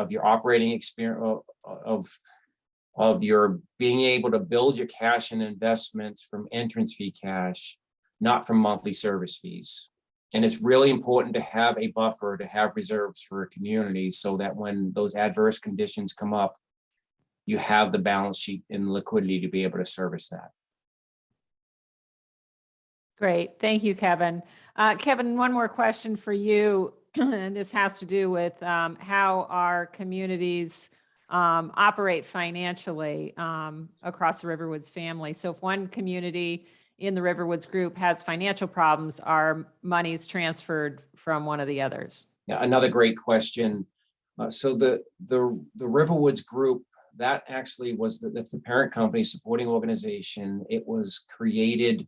your operating experience, of your being able to build your cash and investments from entrance fee cash, not from monthly service fees. And it's really important to have a buffer, to have reserves for a community, so that when those adverse conditions come up, you have the balance sheet and liquidity to be able to service that. Great. Thank you, Kevin. Kevin, one more question for you. And this has to do with how our communities operate financially across the RiverWoods family. So if one community in the RiverWoods Group has financial problems, are monies transferred from one of the others? Yeah, another great question. So the RiverWoods Group, that actually that's the parent company supporting organization. It was created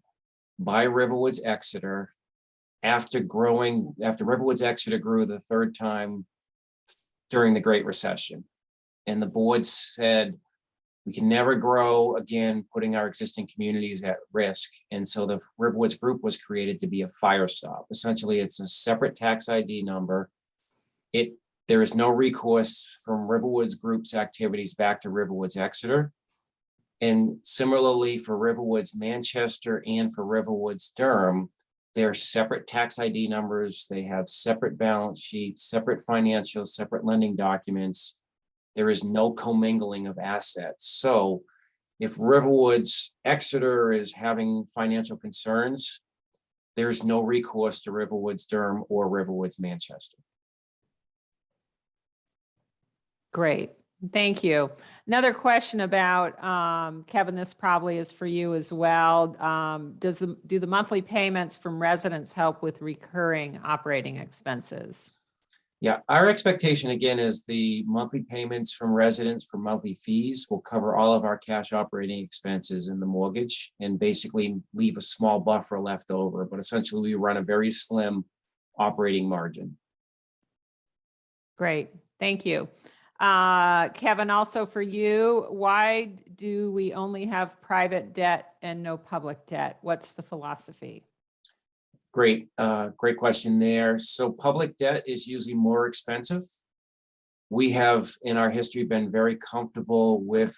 by RiverWoods Exeter after RiverWoods Exeter grew the third time during the Great Recession. And the board said, we can never grow again, putting our existing communities at risk. And so the RiverWoods Group was created to be a fire stop. Essentially, it's a separate tax ID number. There is no recourse from RiverWoods Group's activities back to RiverWoods Exeter. And similarly for RiverWoods Manchester and for RiverWoods Durham, they're separate tax ID numbers. They have separate balance sheets, separate financials, separate lending documents. There is no commingling of assets. So if RiverWoods Exeter is having financial concerns, there's no recourse to RiverWoods Durham or RiverWoods Manchester. Great. Thank you. Another question about, Kevin, this probably is for you as well. Do the monthly payments from residents help with recurring operating expenses? Yeah, our expectation again is the monthly payments from residents for monthly fees will cover all of our cash operating expenses in the mortgage and basically leave a small buffer left over. But essentially, we run a very slim operating margin. Great. Thank you. Kevin, also for you, why do we only have private debt and no public debt? What's the philosophy? Great question there. So public debt is usually more expensive. We have in our history been very comfortable with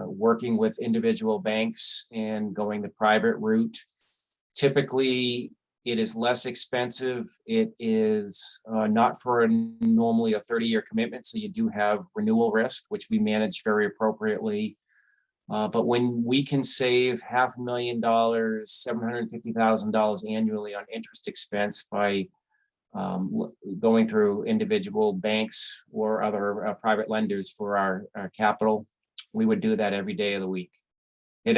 working with individual banks and going the private route. Typically, it is less expensive. It is not for normally a 30-year commitment, so you do have renewal risk, which we manage very appropriately. But when we can save $500,000, $750,000 annually on interest expense by going through individual banks or other private lenders for our capital, we would do that every day of the week. It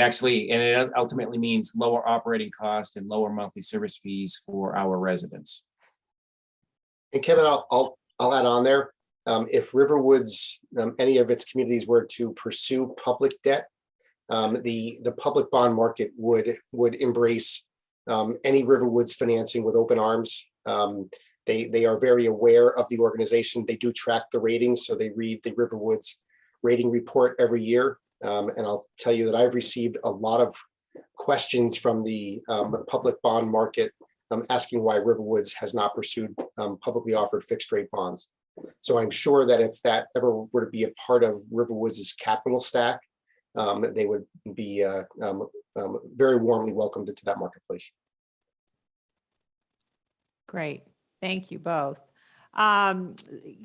ultimately means lower operating costs and lower monthly service fees for our residents. And Kevin, I'll add on there. If RiverWoods, any of its communities were to pursue public debt, the public bond market would embrace any RiverWoods financing with open arms. They are very aware of the organization. They do track the ratings, so they read the RiverWoods rating report every year. And I'll tell you that I've received a lot of questions from the public bond market asking why RiverWoods has not pursued publicly offered fixed rate bonds. So I'm sure that if that ever were to be a part of RiverWoods' capital stack, they would be very warmly welcomed into that marketplace. Great. Thank you both.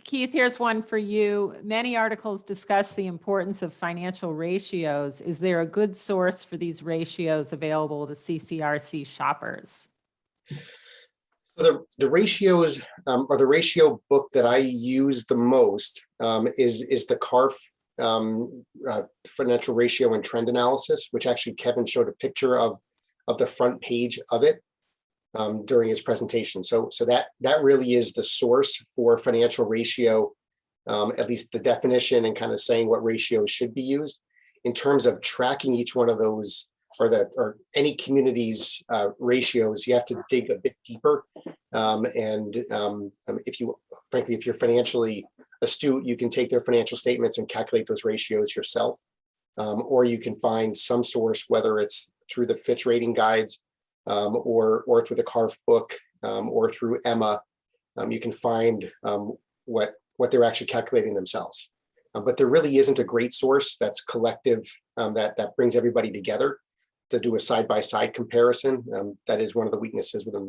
Keith, here's one for you. Many articles discuss the importance of financial ratios. Is there a good source for these ratios available to CCRC shoppers? The ratios or the ratio book that I use the most is the CARF financial ratio and trend analysis, which actually Kevin showed a picture of the front page of it during his presentation. So that really is the source for financial ratio, at least the definition and kind of saying what ratios should be used. In terms of tracking each one of those or any community's ratios, you have to dig a bit deeper. If you're financially astute, you can take their financial statements and calculate those ratios yourself. Or you can find some source, whether it's through the Fitch rating guides or through the CARF book or through Emma. You can find what they're actually calculating themselves. But there really isn't a great source that's collective, that brings everybody together to do a side-by-side comparison. That is one of the weaknesses within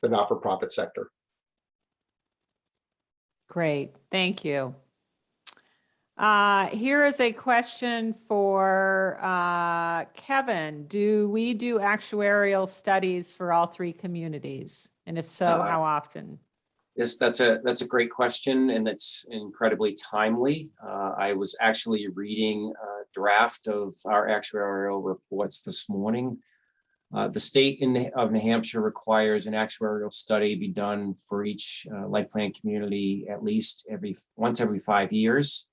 the not-for-profit sector. Great, thank you. Here is a question for Kevin. Do we do actuarial studies for all three communities? And if so, how often? Yes, that's a great question, and that's incredibly timely. I was actually reading a draft of our actuarial reports this morning. The state of New Hampshire requires an actuarial study be done for each life plan community at least once every 5 years.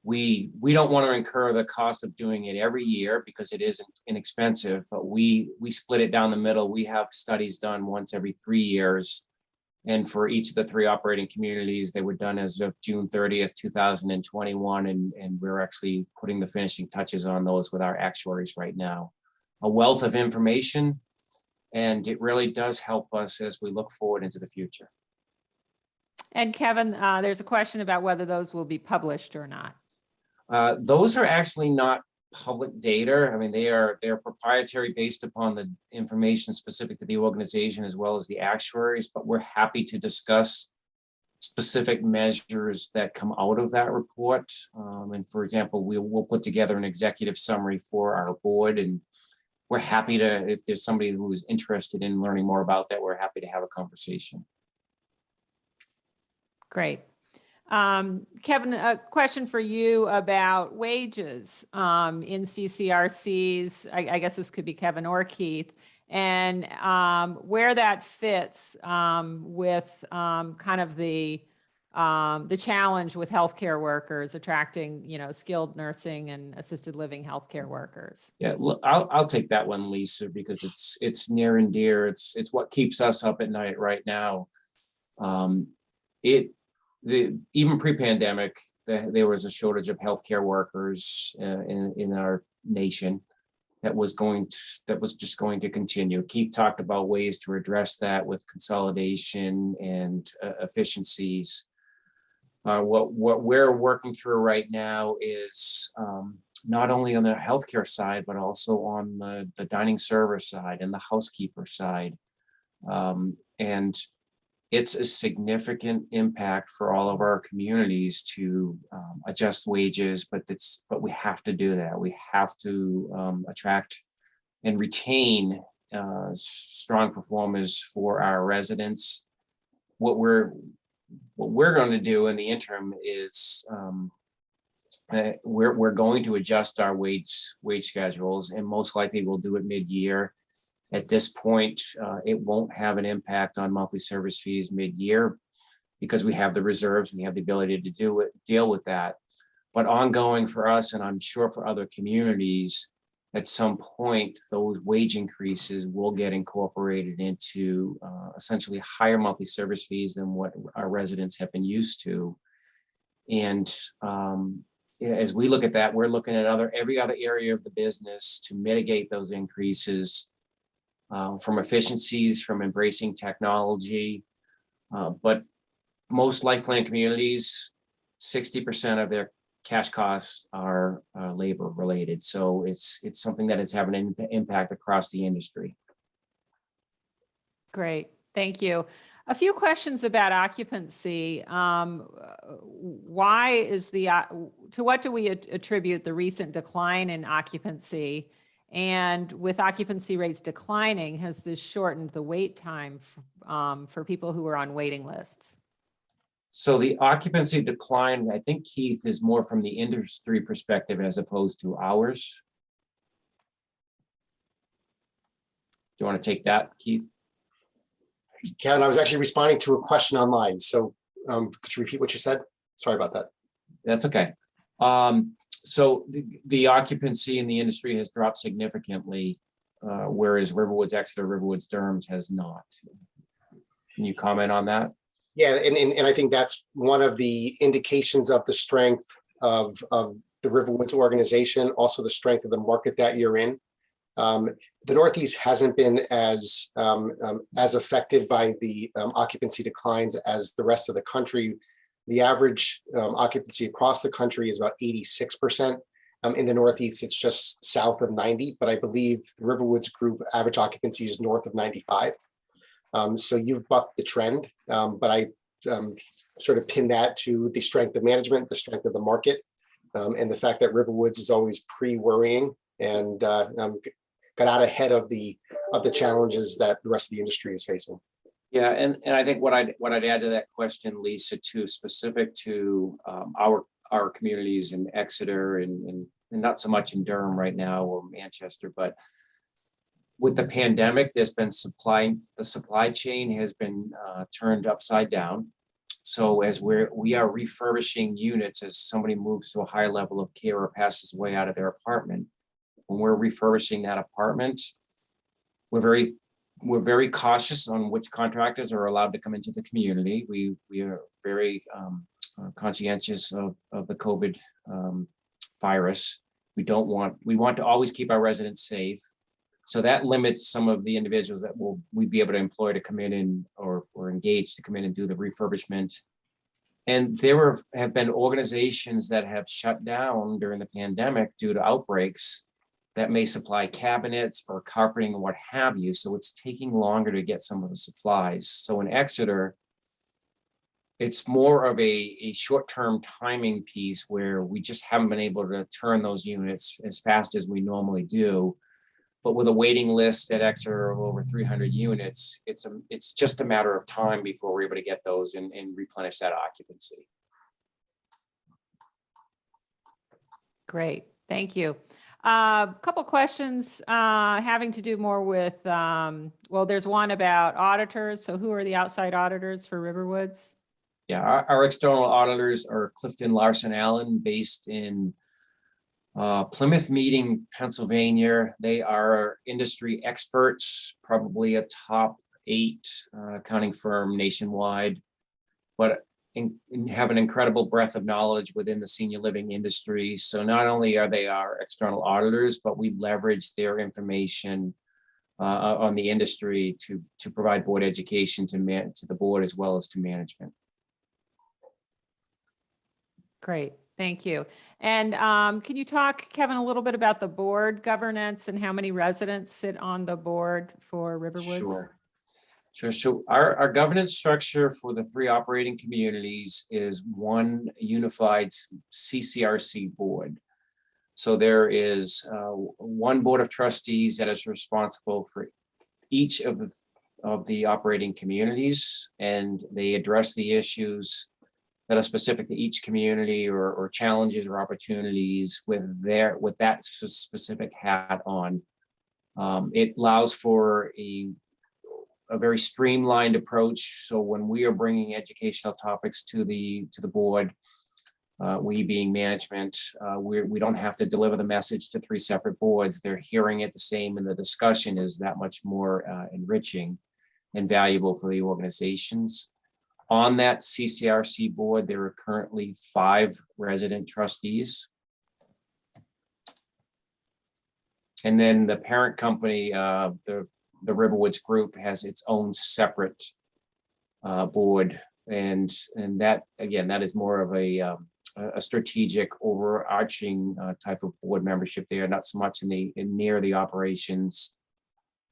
We don't want to incur the cost of doing it every year because it isn't inexpensive, but we split it down the middle. We have studies done once every 3 years. And for each of the three operating communities, they were done as of June 30th, 2021. And we're actually putting the finishing touches on those with our actuaries right now. A wealth of information, and it really does help us as we look forward into the future. And Kevin, there's a question about whether those will be published or not. Those are actually not public data. I mean, they're proprietary based upon the information specific to the organization as well as the actuaries, but we're happy to discuss specific measures that come out of that report. And for example, we'll put together an executive summary for our board, and we're happy to, if there's somebody who's interested in learning more about that, we're happy to have a conversation. Great. Kevin, a question for you about wages in CCRCs. I guess this could be Kevin or Keith, and where that fits with kind of the challenge with healthcare workers attracting, skilled nursing and assisted living healthcare workers. Yeah, I'll take that one, Lisa, because it's near and dear. It's what keeps us up at night right now. Even pre-pandemic, there was a shortage of healthcare workers in our nation that was just going to continue. Keith talked about ways to address that with consolidation and efficiencies. What we're working through right now is not only on the healthcare side, but also on the dining server side and the housekeeper side. And it's a significant impact for all of our communities to adjust wages, but we have to do that. We have to attract and retain strong performers for our residents. What we're going to do in the interim is we're going to adjust our wage schedules, and most likely we'll do it mid-year. At this point, it won't have an impact on monthly service fees mid-year because we have the reserves, we have the ability to deal with that. But ongoing for us, and I'm sure for other communities, at some point, those wage increases will get incorporated into essentially higher monthly service fees than what our residents have been used to. And as we look at that, we're looking at every other area of the business to mitigate those increases. From efficiencies, from embracing technology, but most life plan communities, 60% of their cash costs are labor related. So it's something that is having an impact across the industry. Great, thank you. A few questions about occupancy. Why is to what do we attribute the recent decline in occupancy? And with occupancy rates declining, has this shortened the wait time for people who are on waiting lists? So the occupancy decline, I think, Keith, is more from the industry perspective as opposed to ours. Do you want to take that, Keith? Kevin, I was actually responding to a question online. So could you repeat what you said? Sorry about that. That's okay. So the occupancy in the industry has dropped significantly, whereas RiverWoods Exeter, RiverWoods Durham's has not. Can you comment on that? Yeah, and I think that's one of the indications of the strength of the RiverWoods organization, also the strength of the market that you're in. The Northeast hasn't been as affected by the occupancy declines as the rest of the country. The average occupancy across the country is about 86%. In the Northeast, it's just south of 90, but I believe the RiverWoods Group average occupancy is north of 95. So you've bucked the trend, but I sort of pin that to the strength of management, the strength of the market, and the fact that RiverWoods is always pre-worrying and got out ahead of the challenges that the rest of the industry is facing. Yeah, and I think what I'd add to that question, Lisa, too, specific to our communities in Exeter and not so much in Durham right now or Manchester, but with the pandemic, there's been the supply chain has been turned upside down. So as we are refurbishing units, as somebody moves to a higher level of care or passes away out of their apartment, when we're refurbishing that apartment, we're very cautious on which contractors are allowed to come into the community. We are very conscientious of the COVID virus. We want to always keep our residents safe. So that limits some of the individuals that we'd be able to employ to come in or engage to come in and do the refurbishment. And there have been organizations that have shut down during the pandemic due to outbreaks that may supply cabinets or carpeting or what have you. So it's taking longer to get some of the supplies. So in Exeter, it's more of a short-term timing piece where we just haven't been able to turn those units as fast as we normally do. But with a waiting list at Exeter of over 300 units, it's just a matter of time before we're able to get those and replenish that occupancy. Great, thank you. Couple questions having to do more with, well, there's one about auditors. So who are the outside auditors for RiverWoods? Yeah, our external auditors are Clifton Larson Allen, based in Plymouth Meeting, Pennsylvania. They are industry experts, probably a top 8 accounting firm nationwide, but have an incredible breadth of knowledge within the senior living industry. So not only are they our external auditors, but we leverage their information on the industry to provide board education to the board as well as to management. Great, thank you. And can you talk, Kevin, a little bit about the board governance and how many residents sit on the board for RiverWoods? Sure. So our governance structure for the 3 operating communities is one unified CCRC board. So there is one board of trustees that is responsible for each of the operating communities, and they address the issues that are specific to each community or challenges or opportunities with that specific hat on. It allows for a very streamlined approach. So when we are bringing educational topics to the board, we being management, we don't have to deliver the message to 3 separate boards. They're hearing it the same, and the discussion is that much more enriching and valuable for the organizations. On that CCRC board, there are currently 5 resident trustees. And then the parent company, the RiverWoods Group, has its own separate board. And that, again, that is more of a strategic overarching type of board membership there, not so much near the operations.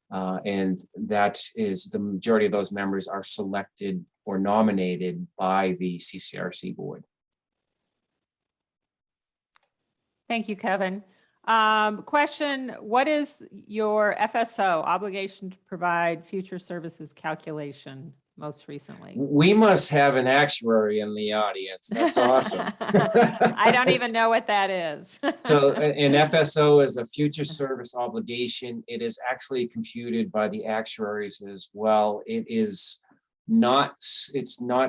And that is the majority of those members are selected or nominated by the CCRC board. Thank you, Kevin. Question, what is your FSO, obligation to provide future services calculation, most recently? We must have an actuary in the audience. That's awesome. I don't even know what that is. So an FSO is a future service obligation. It is actually computed by the actuaries as well. It's not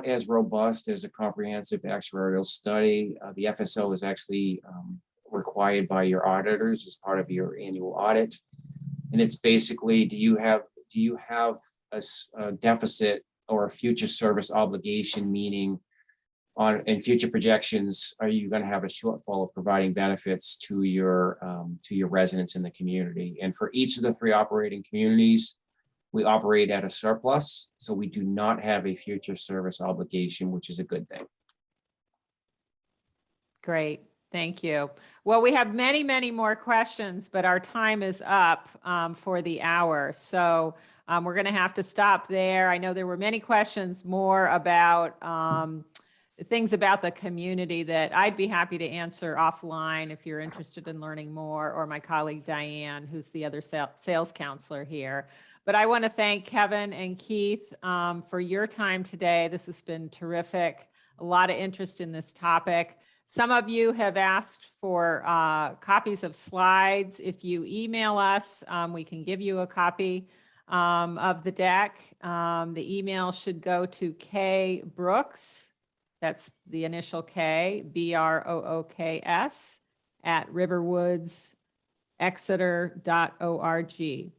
as robust as a comprehensive actuarial study. The FSO is actually required by your auditors as part of your annual audit. And it's basically, do you have a deficit or a future service obligation, meaning in future projections, are you going to have a shortfall of providing benefits to your residents in the community? And for each of the 3 operating communities, we operate at a surplus, so we do not have a future service obligation, which is a good thing. Great. Thank you. Well, we have many, many more questions, but our time is up for the hour. So we're going to have to stop there. I know there were many questions more about things about the community that I'd be happy to answer offline if you're interested in learning more, or my colleague Diane, who's the other sales counselor here. But I want to thank Kevin and Keith for your time today. This has been terrific. A lot of interest in this topic. Some of you have asked for copies of slides. If you email us, we can give you a copy of the deck. The email should go to K Brooks. That's the initial K, BROOKS, at riverwoodsexeter.org.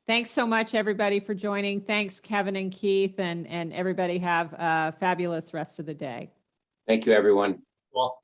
Thanks so much, everybody, for joining. Thanks, Kevin and Keith, and everybody have a fabulous rest of the day. Thank you, everyone. Well.